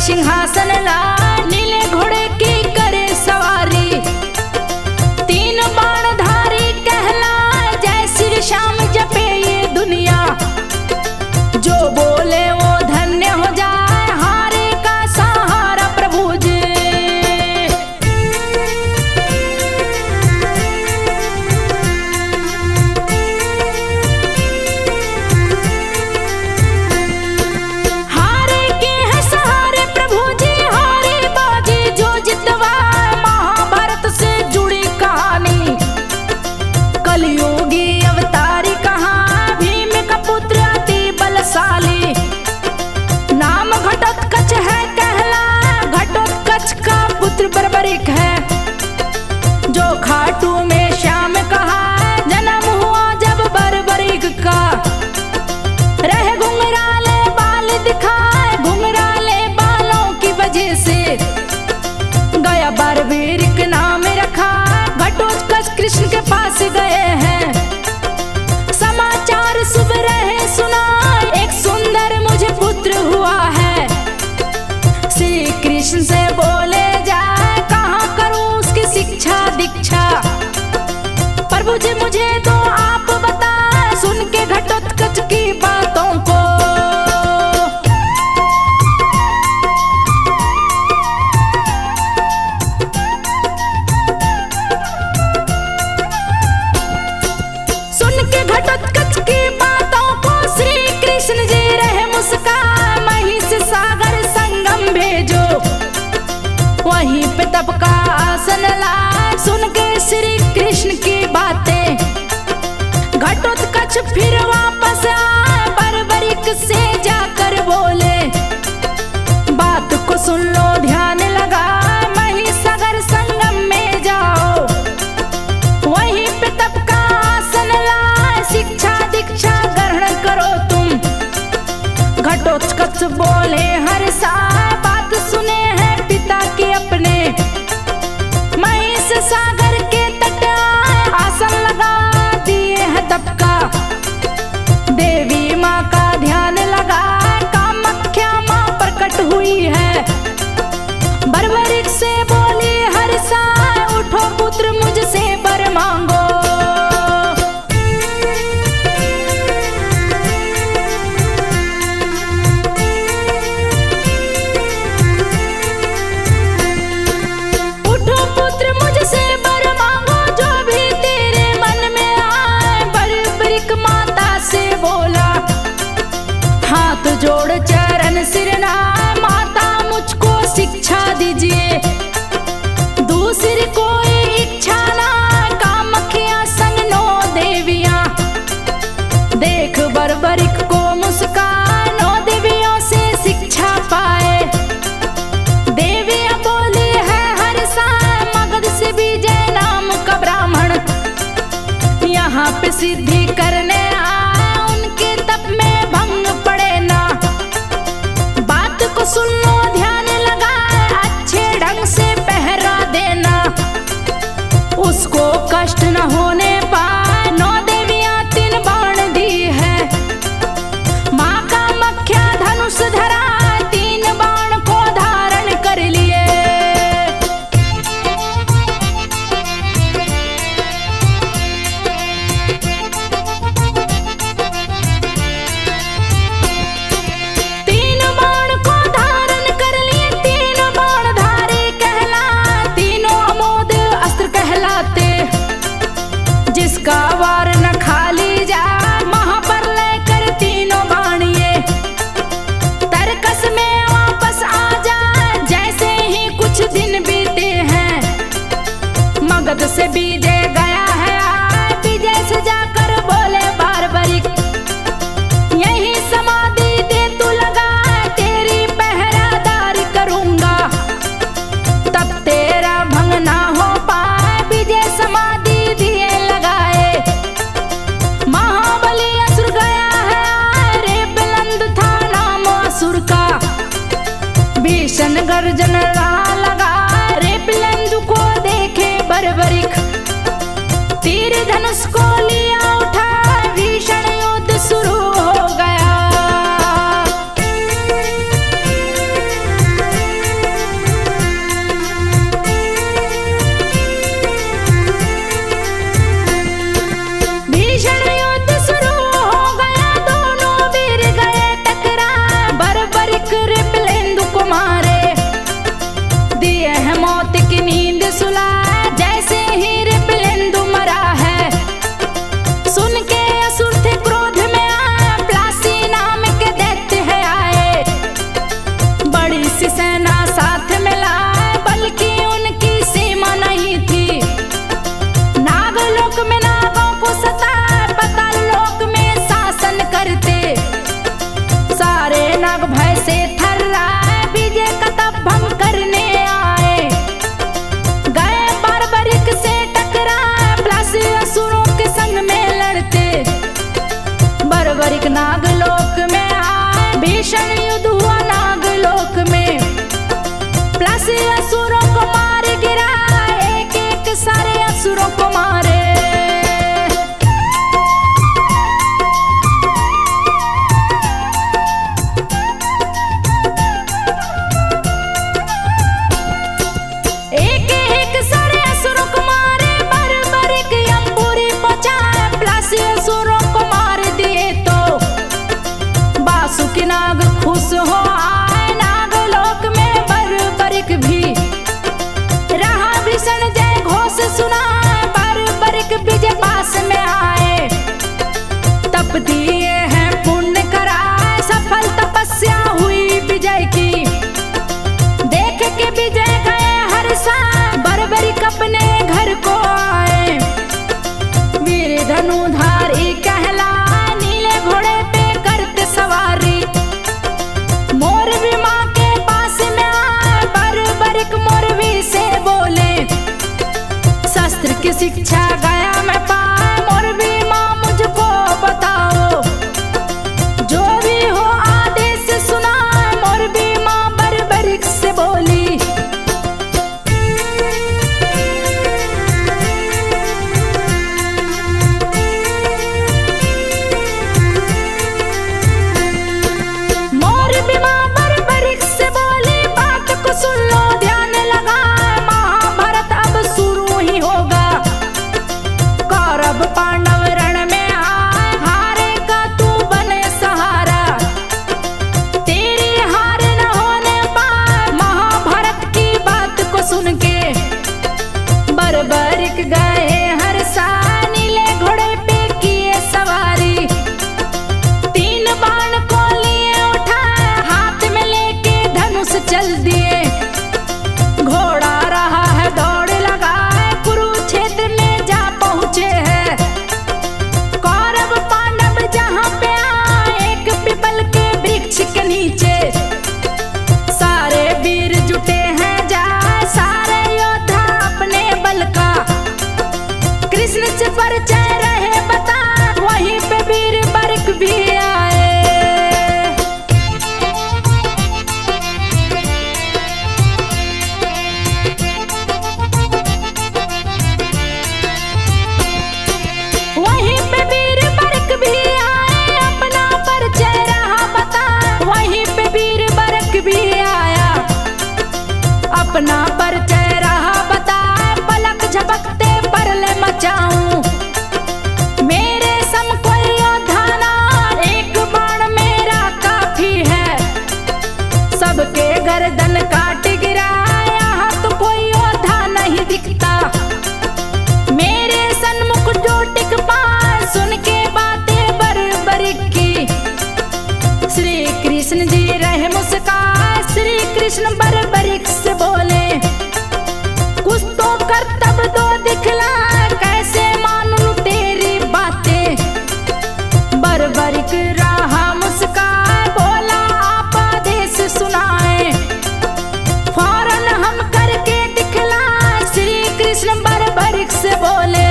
सिंहासन लाए, नीले घोड़े की करे सवारी, तीन बाणधारी कहलाए, जय श्री श्याम जपे ये दुनिया, जो बोले वो धन्य हो जाए, हारे का सहारा प्रभु जी। हारे के है सहारे प्रभु जी, हारे बाजी जो जितवाए, महाभारत से जुड़ी कहानी, कलयुगी अवतारी कहाँ, भीम का पुत्र अति बलशाली, नाम घटोत्कच है कहलाए, घटोत्कच का पुत्र बर्बरिक है, जो खाटू में श्याम कहा, जन्म हुआ जब बर्बरिक का, रहे घुंघराले बाल दिखाए, घुंघराले बालों की वजह से, गया बर्बरिक नाम रखा, घटोत्कच कृष्ण के पास गए हैं, समाचार शुभ रहे सुना, एक सुंदर मुझे पुत्र हुआ है, श्री कृष्ण से बोले जाए, कहाँ करूं उसकी शिक्षा दीक्षा, प्रभु जी मुझे तो आप बताए, सुन के घटोत्कच की बातों को, सुन के घटोत्कच की बातों को, श्री कृष्ण जी रहे मुस्कान, महिष सागर संगम भेजो, वहीं पे तप का आसन लाए, सुन के श्री कृष्ण की बातें, घटोत्कच फिर वापस आए, बर्बरिक से जाकर बोले, बात को सुन लो ध्यान लगा, महिष सागर संगम में जाओ, वहीं पे तप का आसन लाए, शिक्षा दीक्षा ग्रहण करो तुम, घटोत्कच बोले हर साल, बात सुने हैं पिता की अपने, महिष सागर के तट आए, आसन लगा दिए है तप का, देवी माँ का ध्यान लगा, कामाख्या माँ प्रकट हुई है, बर्बरिक से बोली हर साल, उठो पुत्र मुझसे वर मांगो, उठो पुत्र मुझसे वर मांगो, जो भी तेरे मन में आए, बर्बरिक माता से बोला, हाथ जोड़ चरण सिर नाए, माता मुझको शिक्षा दीजिए, दूसरी कोई इच्छा ना, कामाख्या संग नो देवियां, देख बर्बरिक को मुस्कान, नो देवियों से शिक्षा पाए, देवियां बोली है हर साल, मगध से विजय नाम का ब्राह्मण, यहाँ पे सिद्धि करने आए, उनके तप में भंग पड़े ना, बात को सुन लो ध्यान लगा, अच्छे ढंग से पहरा देना, उसको कष्ट न होने पाए, नौ देवियां तीन बाण दी है, माँ कामाख्या धनुष धरा, तीन बाण को धारण कर लिए, तीन बाण को धारण कर लिए, तीन बाणधारी कहला, तीनों अमोद अस्त्र कहलाते, जिसका वार न खाली जा, महाप्रलय कर तीनों बाण ये, तरकस में वापस आ जा, जैसे ही कुछ दिन बीते हैं, मगध से विजय गया है, विजय से जाकर बोले बर्बरिक, यही समाधि दे तू लगा, तेरी पहरादारी करूंगा, तब तेरा भंग ना हो पाए, विजय समाधि दिए लगाए, महाबली असुर गया है, रे बुलंद था नाम असुर का, भीषण गर्जन लगा, रे बुलंद को देखे बर्बरिक, तीर धनुष को लिया उठा, भीषण युद्ध शुरू हो गया। भीषण युद्ध हुआ नागलोक में, प्लस असुरों को मार गिरा, एक एक सारे असुरों को मारे। एक एक सारे असुरों को मारे, बर्बरिक यमपुरी पहुंचाए, प्लस असुरों को मार दिए तो बासुकी नाग खुश हो आए नागलोक में। बर्बरिक भी रहा भीषण जय घोष सुना, बर्बरिक विजय पास में आए। तप दिए हैं पुण्य कराए, सफल तपस्या हुई विजय की, देख के विजय गए हर सा, बर्बरिक अपने घर को आए। वीर धनुधारी कहलाए, नीले घोड़े पे करते सवारी, मोरवी माँ के पास में आए, बर्बरिक मोरवी से बोले, शस्त्र की शिक्षा गया मैं पाए, मोरवी माँ मुझको बताओ, जो भी हो आदेश सुना। मोरवी माँ बर्बरिक से बोली, मोरवी माँ बर्बरिक से बोली, बात को सुन लो ध्यान लगा, महाभारत अब शुरू ही होगा। कौरव पांडव रण में आए, हारेगा तू बने सहारा, तेरी हार न होने पाए। महाभारत की बात को सुन के बर्बरिक गए हर सा, नीले घोड़े पे किए सवारी, तीन बाण को लिए उठाए, हाथ में लेके धनुष चल दिए। घोड़ा रहा है दौड़ लगाए, कुरुक्षेत्र में जा पहुंचे हैं। कौरव पांडव जहां पे आए, एक पीपल के वृक्ष के नीचे, सारे वीर जुटे हैं जा, सारे योद्धा अपने बल का, कृष्ण से परिचय रहे बता, वहीं पे वीर बर्क भी आए। वहीं पे वीर बर्क भी आए, अपना परिचय रहा बता, वहीं पे वीर बर्क भी आया, अपना परिचय रहा बता, पलक झपकते परले मचाऊं, मेरे सम कोई योद्धा ना, एक बाण मेरा काफी है, सबके गर्दन काट गिरा, यहाँ तो कोई योद्धा नहीं दिखता, मेरे सन्मुख जो टिक पाए। सुन के बातें बर्बरिक की, श्री कृष्ण जी रहे मुस्काए, श्री कृष्ण बर्बरिक से बोले, कुछ तो कर्तव्य दो दिखला, कैसे मानूं तेरी बातें। बर्बरिक रहा मुस्काए, बोला आप आदेश सुनाए, फौरन हम करके दिखला, श्री कृष्ण बर्बरिक से बोले।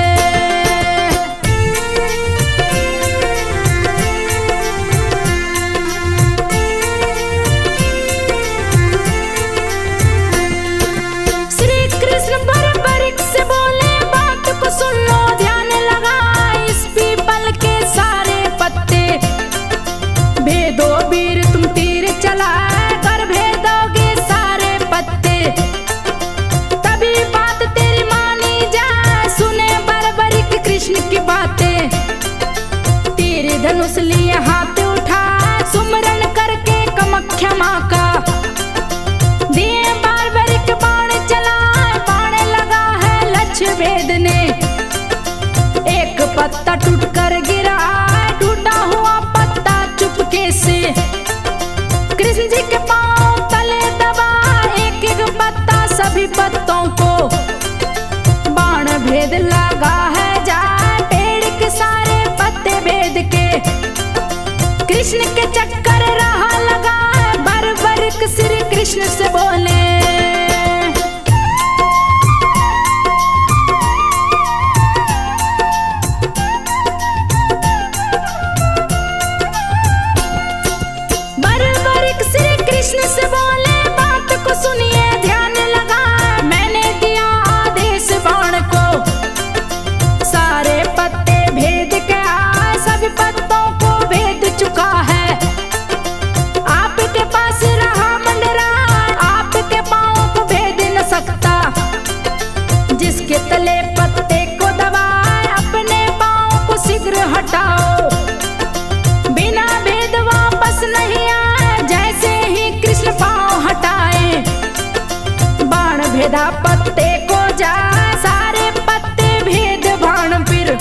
श्री कृष्ण बर्बरिक से बोले, बात को सुन लो ध्यान लगा, इस पीपल के सारे पत्ते, भेदो वीर तुम तीर चलाए, कर भेदोगे सारे पत्ते, तभी बात तेरी मानी जाए। सुने बर्बरिक कृष्ण की बातें, तीर धनुष लिए हाथ उठा, सुमरन करके कामाख्या माँ का, दिए बर्बरिक बाण चलाए, बाण लगा है लक्ष्य भेदने, एक पत्ता टूट कर गिरा, टूटा हुआ पत्ता चुपके से, कृष्ण जी के पांव तले दबा, एक एक पत्ता सभी पत्तों को, बाण भेद लगा है जा, पेड़ के सारे पत्ते भेद के, कृष्ण के चक्कर रहा लगा, बर्बरिक श्री कृष्ण से बोले। बर्बरिक कृष्ण से बोले बात को सुनिए ध्यान लगा, मैंने दिया आदेश बाण को, सारे पत्ते भेद के आए, सभी पत्तों को भेद चुका है। आपके पास रहा मंडरा, आपके पाँव को भेद न सकता, जिसके तले पत्ते को दबाए अपने पाँव को शीघ्र हटाओ, बिना भेद वापस नहीं आए, जैसे ही कृष्ण पाँव हटाए, बाण भेदा पत्ते को जाए, सारे पत्ते भेद बाण फिर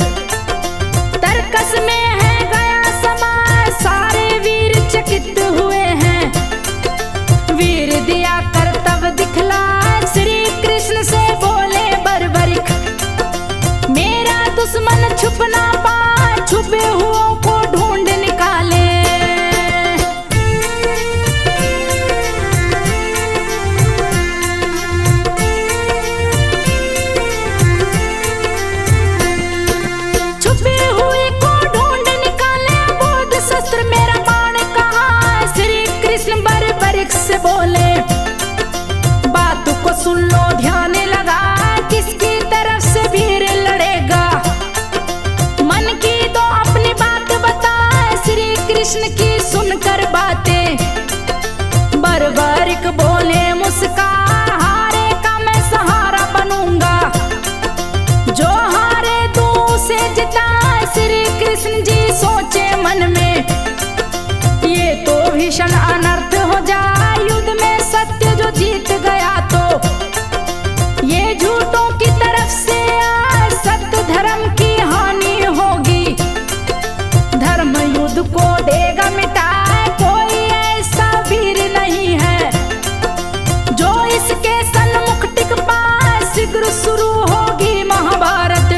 तरकस में है गया समाए, सारे वीर चकित हुए हैं, वीर दिया करतब दिखला, श्री कृष्ण से बोले बर्बरिक, मेरा दुश्मन छुप ना पाए, छुपे हुओं को ढूंढ निकाले। छुपे हुए को ढूंढ निकाले, बोध शस्त्र मेरा बाण कहाँ, श्री कृष्ण बर्बरिक से बोले, बात को सुन लो ध्यान लगा, किसकी तरफ से वीर लड़ेगा, मन की तो अपनी बात बताए, श्री कृष्ण की सुनकर बातें, बर्बरिक बोले मुस्कान, हारे का मैं सहारा बनूंगा, जो हारे तू उसे जिताए, श्री कृष्ण जी सोचे मन में, ये तो भीषण अनर्थ हो जाए, युद्ध में सत्य जो जीत गया तो, ये झूठों की तरफ से आए, सत्य धर्म की हानि होगी, धर्म युद्ध को देगा मिटाए, कोई ऐसा वीर नहीं है, जो इसके सन्मुख टिक पाए, शीघ्र शुरू होगी महाभारत।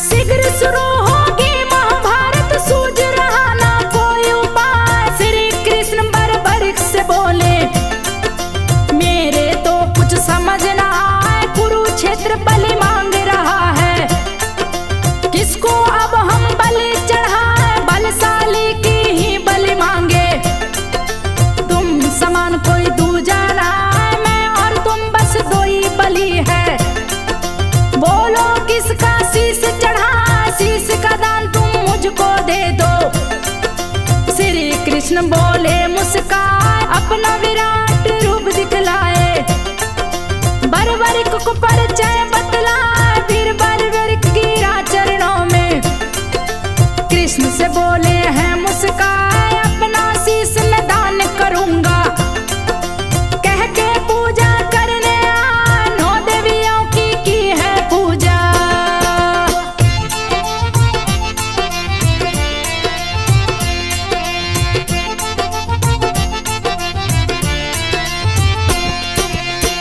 शीघ्र शुरू होगी महाभारत, सूझ रहा ना कोई उपाय, श्री कृष्ण बर्बरिक से बोले, मेरे तो कुछ समझ ना आए, कुरुक्षेत्र बलि मांग रहा है, किसको अब हम बलि चढ़ाए, बलशाली की ही बलि मांगे, तुम समान कोई दूजा ना है, मैं और तुम बस दो ही बलि है, बोलो किसका शीश चढ़ा, शीश का दान तुम मुझको दे दो, श्री कृष्ण बोले मुस्कान, अपना विराट रूप दिखलाए, बर्बरिक को परिचय बतलाए, फिर बर्बरिक गिरा चरणों में, कृष्ण से बोले हैं मुस्कान, अपना शीश मैं दान करूंगा, कह के पूजा करने आए, 9 देवियों की है पूजा।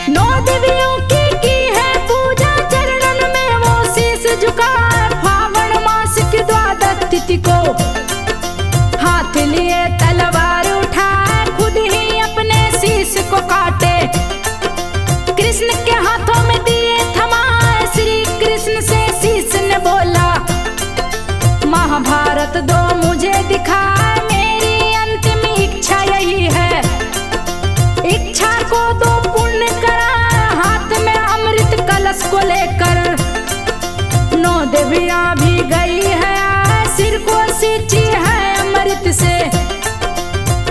नौ देवियों की है पूजा, चरणन में वो शीश झुकाए, फावण मास की द्वादश तिथि को, हाथ लिए तलवार उठाए, खुद ही अपने शीश को काटे, कृष्ण के हाथों में दिए थमाए, श्री कृष्ण से शीश ने बोला, महाभारत दो मुझे दिखाए, मेरी अंतिम इच्छा यही है, इच्छा को तो पूर्ण करा, हाथ में अमृत कलश को लेकर, 9 देवियां भी गई है, सिर को सींची है अमृत से,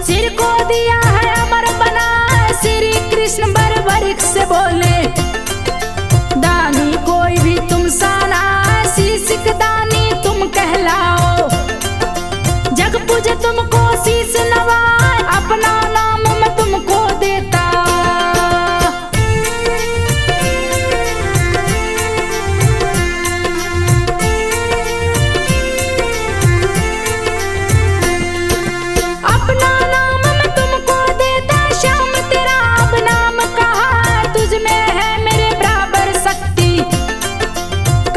सिर को दिया है अमर बना, श्री कृष्ण बर्बरिक से बोले, दानी कोई भी तुम साना, शीश के दानी तुम कहलाओ, जग पूजे तुमको शीश नवाए, अपना नाम मैं तुमको देता। अपना नाम मैं तुमको देता, श्याम तेरा अब नाम कहा, तुझ में है मेरे बराबर शक्ति,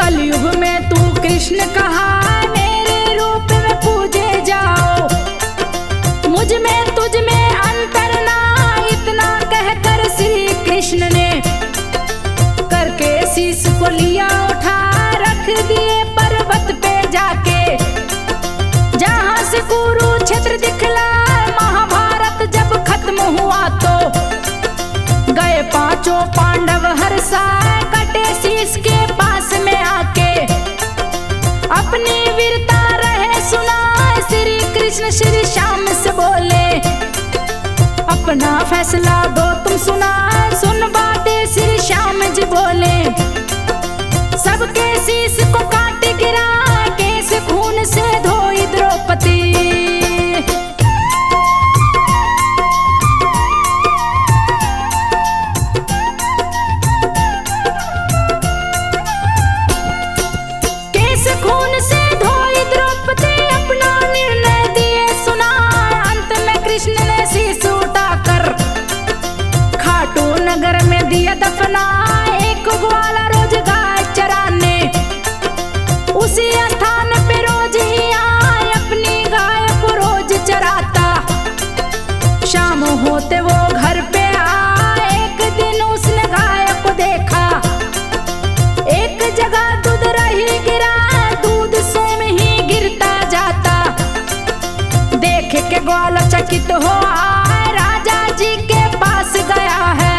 कलयुग में तू कृष्ण कहा, मेरे रूप में पूजे जाओ, शीश को लिया उठा रख दिए पर्वत पे जाके, जहां से कुरुक्षेत्र दिखला। महाभारत जब खत्म हुआ तो गए पांचों पांडव हर्षाए, कटे शीश के पास में आके अपनी वीरता रहे सुनाए। श्री कृष्ण श्री श्याम से बोले अपना फैसला दो तुम सुना। सुन बातें श्री श्याम जी बोले, सबके शीश को काट गिरा, केस खून से धोई द्रौपदी। केस खून से धोई द्रौपदी, अपना निर्णय दिए सुना। अंत में कृष्ण ने शीश उठाकर खाटू नगर में दिया दफना। एक ग्वाला रोज गाय चराने उसी स्थान पे रोज ही आए, अपनी गाय को रोज चराता। शाम होते वो घर पे आए, एक दिन उसने गाय को देखा, एक जगह दूध रही गिरा, दूध स्वयं ही गिरता जाता। देख के ग्वाला चकित हो आए, राजा जी के पास गया है,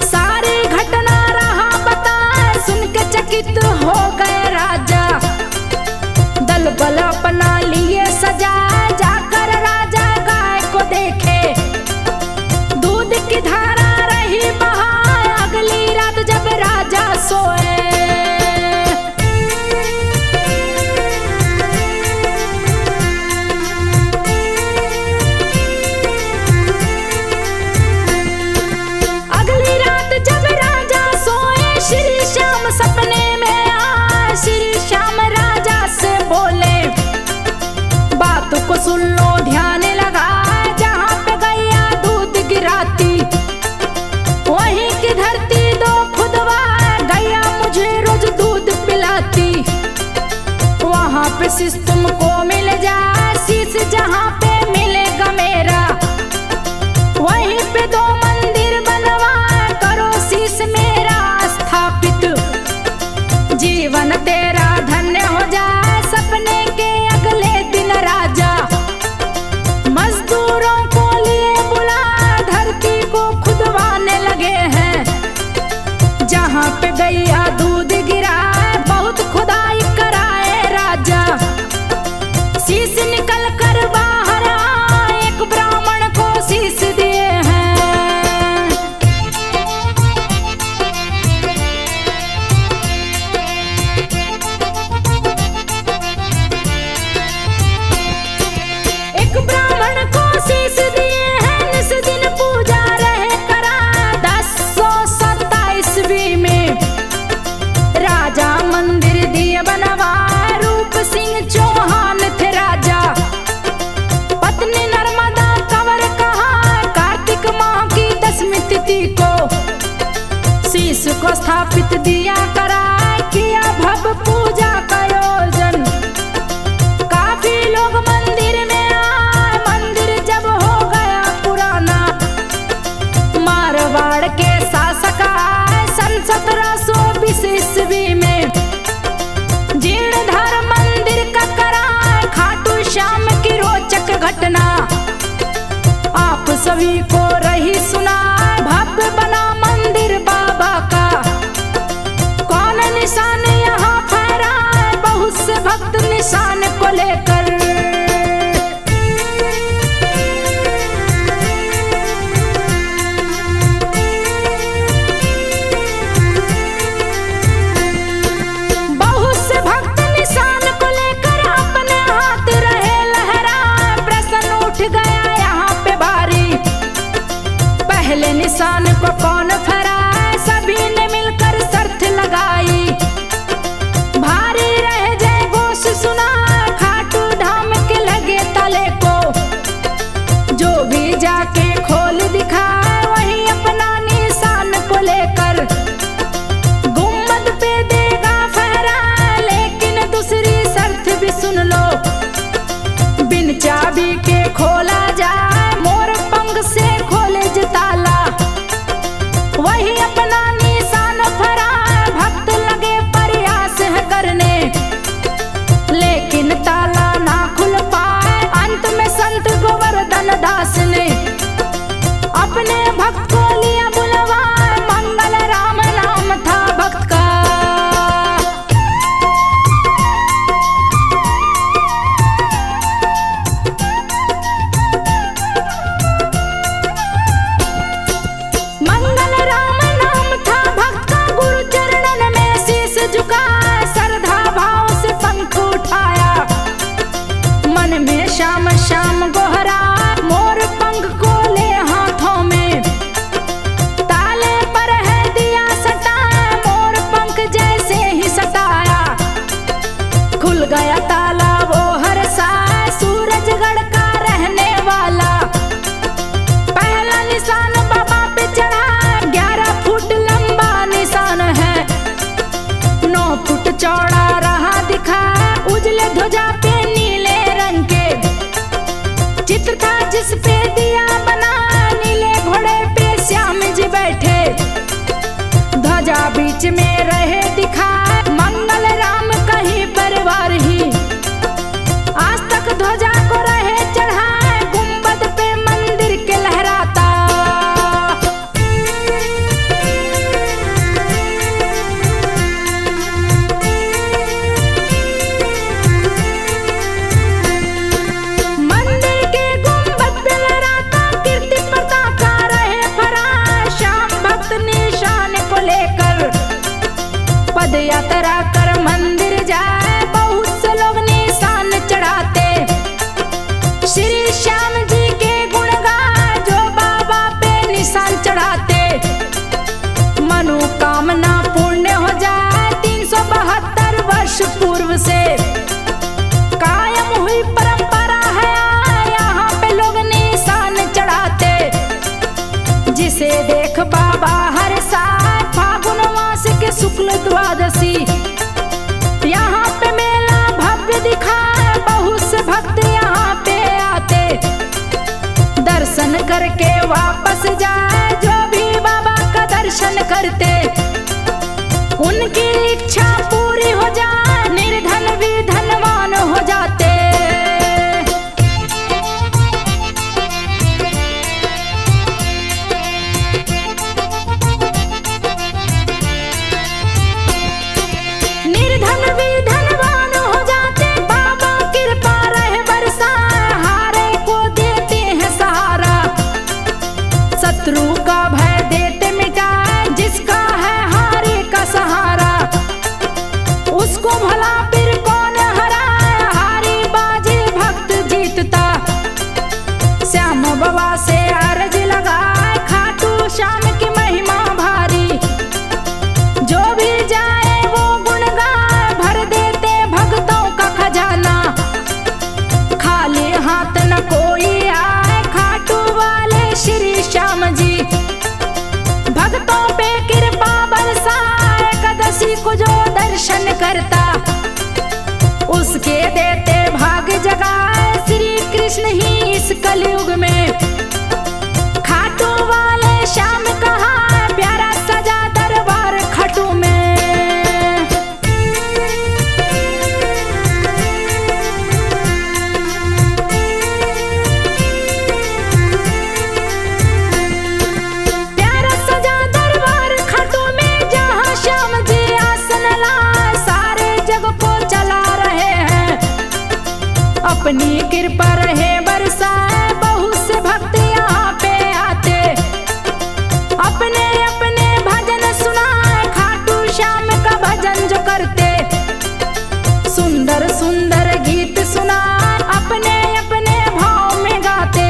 सारी घटना रहा बताए। सुन के चकित हो गए राजा, दल बल अपना लिए सजाए। जाकर राजा गाय को देखे, दूध की धारा रही बहाए। अगली रात जब राजा सोए, अगली रात जब राजा सोए, श्री श्याम सपने में आए। श्री श्याम राजा से बोले बात को सुन लो ध्यान लगा, जहां पे गैया दूध गिराती वहीं की धरती दो खुदवा। गैया मुझे रोज दूध पिलाती, वहां पे शीश तुमको मिल जाए। शीश जहां पे मिलेगा मेरा, वहीं पे दो मंदिर बनवा। करो शीश मेरा स्थापित, जीवन तेरा धन्य हो जाए। सपने के अगले दिन राजा मजदूरों को लिए बुला, धरती को खुदवाने लगे हैं। जहां पे गैया दूध गिरा, बहुत खुदाई कराए राजा। शीश निकल कर बाहर आए, एक ब्राह्मण को शीश दिए हैं। एक ब्राह्मण को शीश दिए हैं, निस दिन पूजा रहे करा। 1027 में राजा मंदिर दिए बनवा। रूप सिंह चौहान थे राजा, पत्नी नर्मदा कंवर कहा। कार्तिक माह की 10वीं तिथि को शीश को स्थापित दिया करा। किया भव्य पूजा का आयोजन, काफी लोग मंदिर में आए। मंदिर जब हो गया पुराना, मारवाड़ के शासक आए। सन 1720 ईस्वी में जीर्णोद्धार मंदिर का कराए। खाटू श्याम की रोचक घटना आप सभी को रही सुना। भव्य बना मंदिर बाबा का, कौन निशान यहाँ फहराए। बहुत से भक्त निशान को लेकर अपने हाथ रहे लहराए। प्रश्न उठ गया यहाँ पे भारी, पहले निशान को कौन फहराए। सभी ने मिलकर शर्त लगाई, भारी रह जाए घोष सुना। खाटू ध्वजा बीच में रहे दिखाए, मंगल राम कहीं परिवार ही। आज तक ध्वजा को रहे चढ़ाए, गुंबद पे मंदिर के लहराता। मंदिर के गुंबद पे लहराता, कीर्ति पताका रहे फहराए। श्याम भक्त निशान को लेकर पद यात्रा कर मंदिर जाए, बहुत से लोग निशान चढ़ाते। श्री श्याम जी के गुण गाए, जो बाबा पे निशान चढ़ाते। मनोकामना पूर्ण हो जाए, 372 वर्ष पूर्व से कायम हुई परंपरा है, यहाँ पे लोग निशान चढ़ाते। जिसे देख बाबा हर साल फागुन मास के शुक्ल द्वादशी, यहाँ पे मेला भव्य दिखाए, बहुत से भक्त यहाँ पे आते। दर्शन करके वापस जाए, जो भी बाबा का दर्शन करते। उनकी इच्छा पूरी हो जाए, निर्धन भी धनवान हो जाते। निर्धन भी धनवान हो जाते, बाबा कृपा रहे बरसाए, हारे को देते हैं सहारा। शत्रु का भय देते मिटाए, जिसका है हारे का सहारा। उसको भला फिर कौन हराए, हारी बाजी भक्त जीतता। श्याम बाबा से अर्ज लगाए, खाटू श्याम की महिमा भारी। जो भी जाए वो गुण गाए, भर देते भक्तों का खजाना। खाली हाथ न कोई आए, खाटू वाले श्री श्याम जी। भक्तों पे कृपा बरसाए, एकादशी को जो दर्शन करता। उसके देते भाग्य जगाए, श्री कृष्ण ही इस कलयुग में। खाटू वाले श्याम कहा, प्यारा सजा दरबार खटू में। प्यारा सजा दरबार खटू में, जहाँ श्याम जी आसन लाए, सारे जग को चला रहे हैं। अपनी कृपा रहे बरसाए, बहुत से भक्त यहाँ पे आते। अपने अपने भजन सुनाए, खाटू श्याम का भजन जो करते। सुंदर सुंदर गीत सुनाए, अपने अपने भाव में गाते।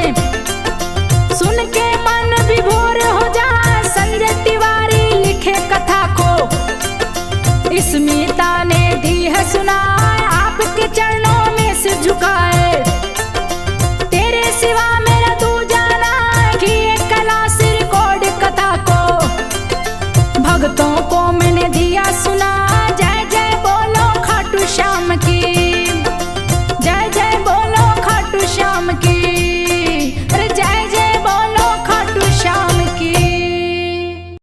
सुन के मन विभोर हो जाए, संजय तिवारी लिखे कथा को। स्मिता ने दी है सुनाए, आपके चरणों में से झुका